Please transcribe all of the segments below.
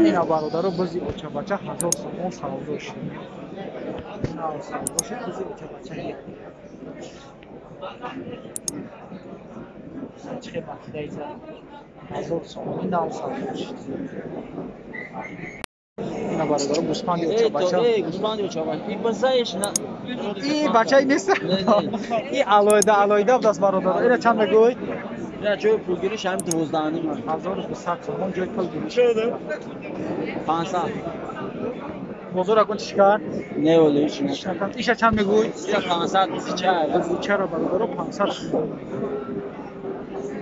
اینا برادر بزی اوچه بچه 1000 سوم سودا شد. اینا سودا شد بزی اوچه بچه چه قیمتی دایزه 1000 سوم اینا سودا شد. اینا برادر گوسفندی اوچه بچه گوسفندی اوچه بچه این بزایش نه این بچه نیست. این علایده دست برادر. اینا چند میگوی؟ یا جای پولگیریش هم 12 من 1200 سوم جای پولگیری شده 500 بزرگ کن چیکار؟ نه ولی هیچ نکنم. ایش چند میگوی؟ یا 500 24 چرا برادر 500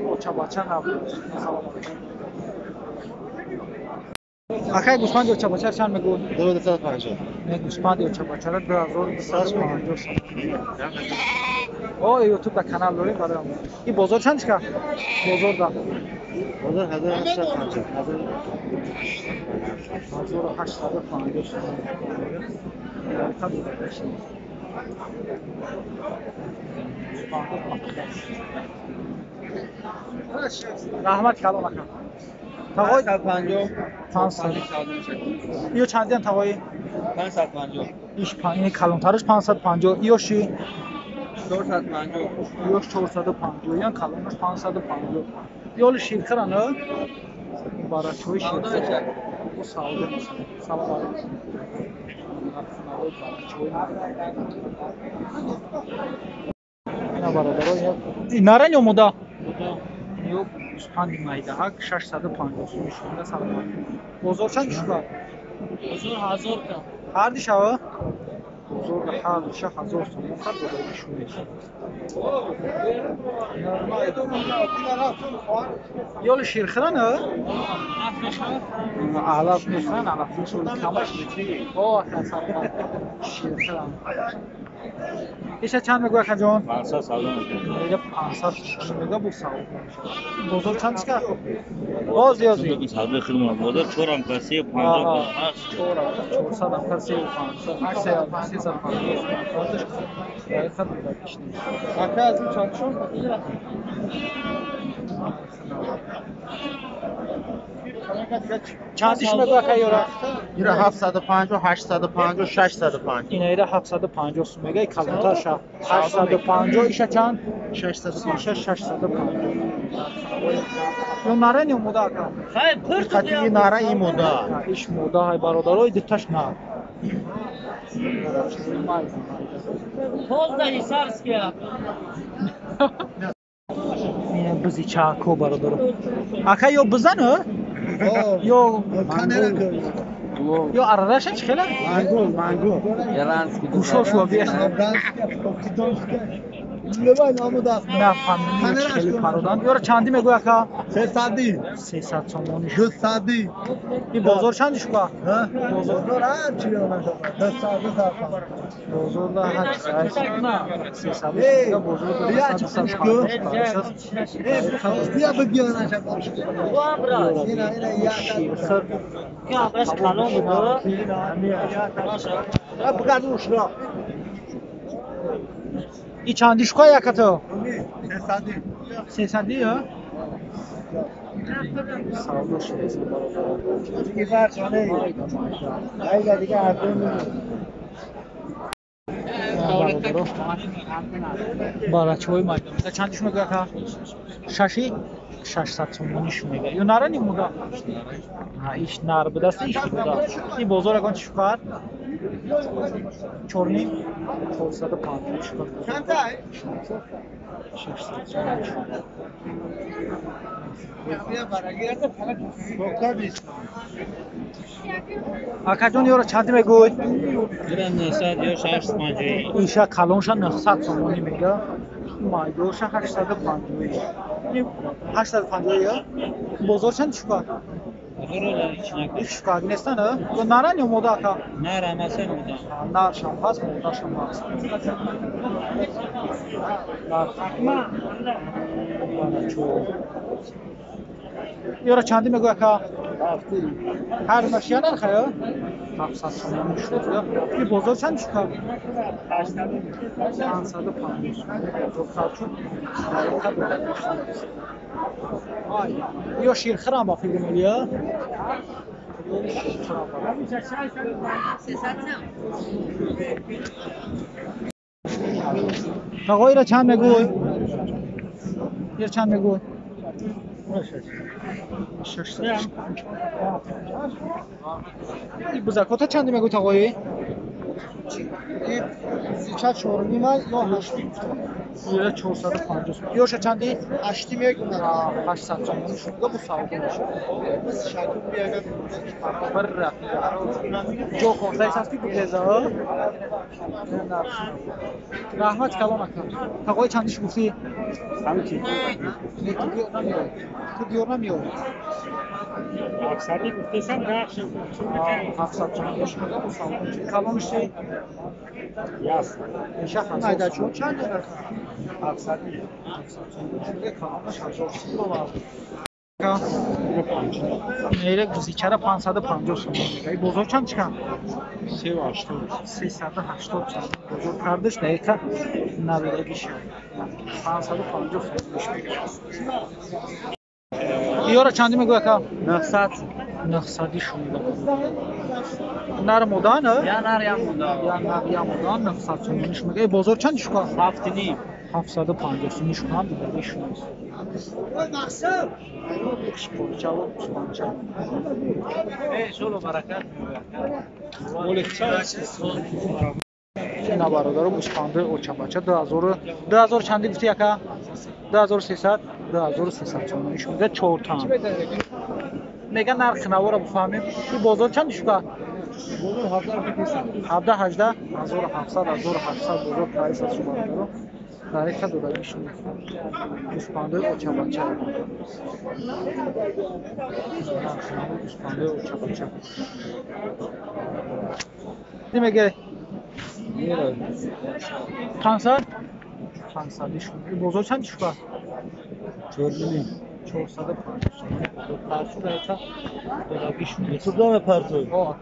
اوچه بچه نبود. آخه گوسفند اوچه بچه چند میگوی؟ 2250 نه گوسفند اوچه بچه را 2250 سوم. اوه یوتیوب دا کانال داریم برای ما. این بازار چند چیکار؟ بازار دا. بازار 1850 1850 سوم. رحمت کلام اکرم. تقوی 550 500. ایو چندین تقوی؟ 550 ایش این کلانترش 550 ایوشی 450 ایوش 450 یان کلانش 550 یول شیرکر نه برای چوی شیرکر bu sağlığı sabah var. Ina baradaro ya. Naran yo moda. Yok Spandi mayda hak 650 şunda salam. Bozor çand şuka? Bozor 1000 ka. Har dişava? Bozor da har dişa 1000 som. Har da şunu. Yol şirkhran ha? Alaf nişan alaf nişan kamaş. O hasan. Şirkhran. ایشه چند میگوی خجان؟ 500 سودا میگه 500 میگه بو سودا بزرگ چند چیکار؟ باز یازی میگه سودا خیلی بازار 4 هم کسی 50 هست 400 هم کسی 500 800 350 خیلی بودش آخه از این چند شون چندش میگوی خیورا؟ ایره 750 850 650 اینا ایره 750 سوم میگه کلانتر شه 850 ایشه چند 650 یا نره نی مودا کا خیر پرت ناره این مودا ایش مودا های برادرای دتاش نه توز دهی سرس که اینه بزی چاکو برادر آخه یا بزنه یا یا ارادش چه خیلی مانگول یرانس کی گوشوش و بیه لبای نامو داست نه فهمیدم خیلی پرودان یارو چندی میگوی آخه 300 سومونی 200 این بازار چندش که؟ بازار هر چی نشه 200 بازار ده هر چی 300 یا بازار ده 300 بیا بگیو نشه باشه اینا شیرخر یا برش کلام بود بگردوش را این چندیش که یکتو؟ 300 300 ها؟ سودا شده دیگه فرچانه ای دیگه اردن بارچه های مایدان چندش میگه که؟ 600 سومونیش میگه یا نره نیمودا؟ ایش نر به دست ایش بودا این بازار اگان چی کار؟ چورنی 450 شکر چند تای؟ 600 سومونیش آقا جون یورو چند میگوی؟ گرم 900 یا 650 ایشا کلونشا 900 سومونی میگه مایدوشا 850 850 یا؟ بازار چند چکار؟ چکار نیستن ها؟ تو نرن یا مودا که؟ نرم اصلا مودا نر شم هست مودا شم هست یورو چندی میگوی که؟ هر مشیا نرخه 700 سومونی شد این بازار چند چکار؟ 550 یا شیرخرم با فیلم ملیا تقوی را چند میگوی؟ یه چند میگوی؟ 600. این بزرگوتا چند میگوی تقوی؟ این 34 نیمه یا 8 نیمه 450. یوش چندی؟ 8 میگم 800 تومان شده bu savdo میشه. برابر رفت. جو خورده هستی bu teza. رحمت کلام اکرم. تقوی چندیش گفتی؟ همچی تو دیور نمیاری. اکثری گفتم رخش 700 تومان میشه bu savdo. کلامش چی؟ یاس میشه مایده چون چند داره؟ اکثری میره گزیچره 550 تومان میگه. بزرگ چند چکن؟ 380 تومان. بزرگ کردش دقیقه 90 شد. 550 تومان میشه. یارو چندی میگه که 900 900 شونده. نر مودانه؟ یا نر یا مودا یا نر یا مودان 900 تومانش میگه. بزرگ چند شکا؟ 7.5 750 تومانش هم دیگه شونده. Sportçalı. شلو برکت اینا برادر گوسفنده اوچاباچه 2000 چندی گفتی یکا 2300 تومانش میده 4 تا میگه نرخ نوارو بفهمیم این بازار چند شوکا 17 18 1700 بزرگ پرایس از شما رو برای تا داداش گوسفنده اوچاباچه گوسفنده اوچاباچه میگه 500 شون بزرگ چند شوکا 450 پرسو دایتا داداگیشون تو دام پرتو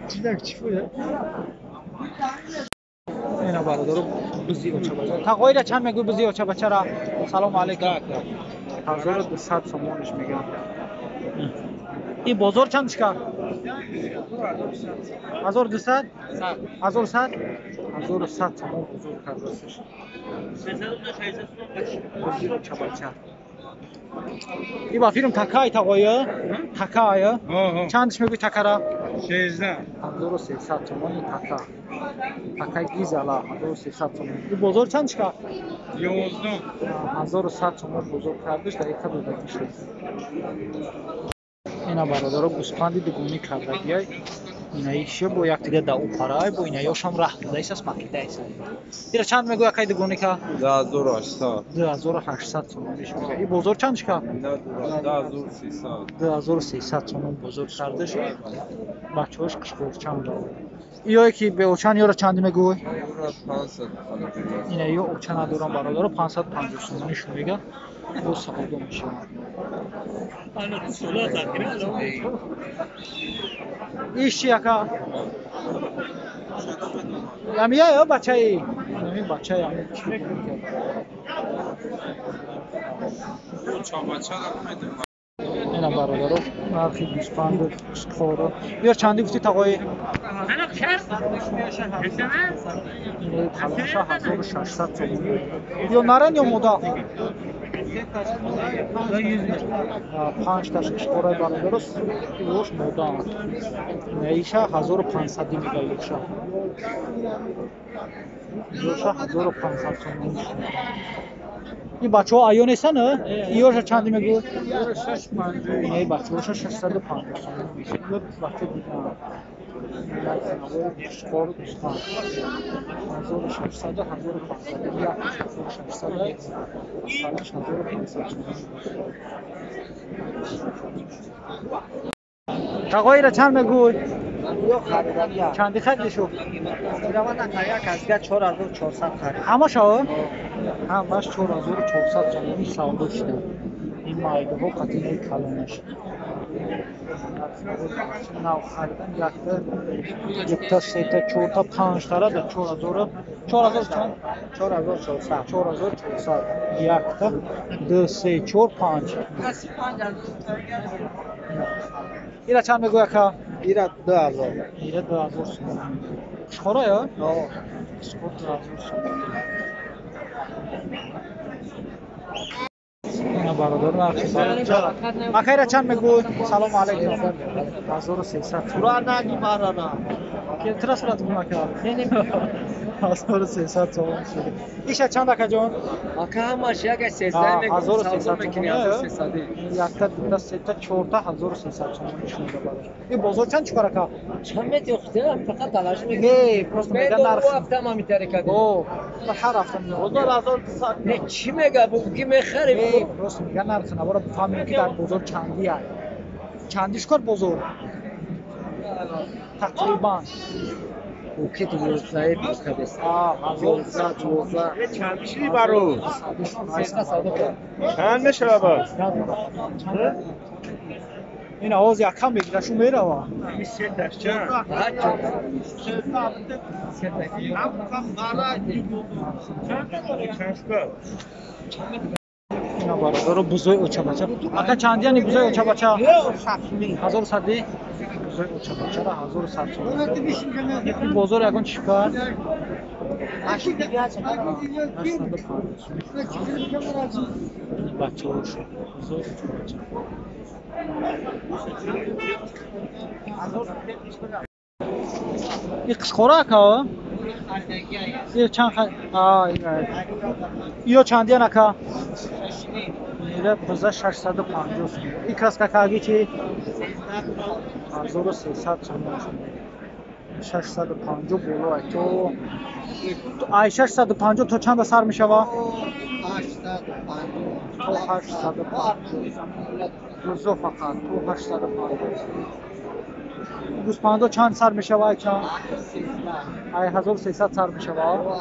چیزک چی بوده اینا برادر بزی اوچاباچه تقوی را چند میگوی بزی اوچاباچه را سلام علیکم 1200 تومانش میگم این بزرگ چند شکا 1200 1100 تومان بزرگ کردستش بزی اوچاباچه این با فیلم تکای تقویه تکایه چندش میگوی تکا را 1300 تومان این تکا تکای گیزالا 1300 تومان این بزرگ چند شکا 1100 تومان بزرگ کردش در یک دادگی شد اینا برادر گوسفندی دوگونی کردگی اینا ایشه با یک دیگه دو پرای با اینا یاشم راه داده است مکیده است دیگه چند میگوی اکای دوگونی که 2800 تومانش میگه این بزرگ چند شکا 2300 تومان بزرگ کردش بچه‌هاش قشقورچند داره اینا که به اوچان یارو چند میگوی اینا یا اوچان دوران برادر 550 تومانش میگه bu savdo میشه ایش یکا یمیه یا بچه‌ای نمی بچه‌ای هم اینا برادر نرخی گوسفند خوره بیا چندی گفتی تقوی این کلمش 1600 تومان یا نرن یا مودا 5 تاش خوره برادر است یوش مودا نیشه 1500 میگه یوشا 1500 تومان این بچه ها ایو نیستن نه؟ ایوش چندی میگو؟ 650 این بچه هاش 650 میشه بچه دیگه خور گوسفند 1600 1500 یا 1600 1500 تقوی را چند میگوی؟ چندی خریدشو؟ از 4400 خرید. همه شو؟ همش 4400 تومانی سودا شده. این مایده ها قطعی کلانش. نو خریدن یک تا سه تا چهار تا پنج تا را در 4000 چند؟ 4400 یک تا دو سه چهار پنج اینا چند میگوی اکا؟ ایراد 2000 اینا 2000 سوم. خورا یا؟ آه خور 2000 سوم. اینا برادر من مکایره چند میگوی؟ سلام علیکم. 1300 پورا نگی مارانا که ترس رات مکا. 1300 سوم شده. ایشا چند اکا جان؟ آکا همش یک 13 میگم 1300 سوم میکنی 1300 یکتا دوتا ستا چهارتا 1300 تومان نشون داده. این بزرگ چند چیکار اکا؟ چند میتی اختیار فقط تلاش میکنی نه پروست میگن نرخ. هفته ما میتره کردی اوه هر هفته میگن. بازار 1000 نه چی میگه بگی میخری پروست میگن نرخ نباره بفهمیم که در بزرگ چندی هست. چندیش کار بزرگ؟ تقریبا. اوکی تو روزای بکبست 12 چند میشی برو؟ سیستا ساده کن چند میشه بابا؟ این آواز یکم بگیره شو میره وا. این سه دست چند؟ اینا برادر بزرگ اوچا بچه. اکا چندی یعنی بزرگ اوچا بچه؟ 1100 بزرگ اوچا بچه را 1100 تومان. این بزرگ اگون چیکار؟ بچه هاش بزرگ اوچا بچه. این قش خوراک ها؟ این چند خیلی؟ ایو چندی نکا؟ میره بزرگ 650 سوم. این کس که کاغی چی؟ 1300 تومان شده. 650 بولو تو ای 650 تو چند سر میشه وا؟ 850 روزو فقط تو 850 250 چند سر میشه وا چند؟ ای 1300 سر میشه وا؟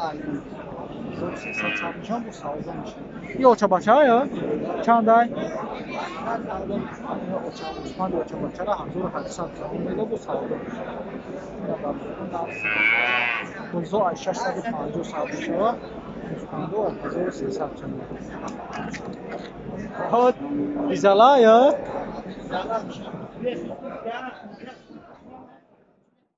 1300 سر میشه بو سودا میشه. این اوچا باشه یا؟ چند ای؟ اوچا باشه را 1800 تومان میده بو سودا میشه. بزرگ 650 سر میشه وا؟ 1300 تومان. ها دیزلا یا؟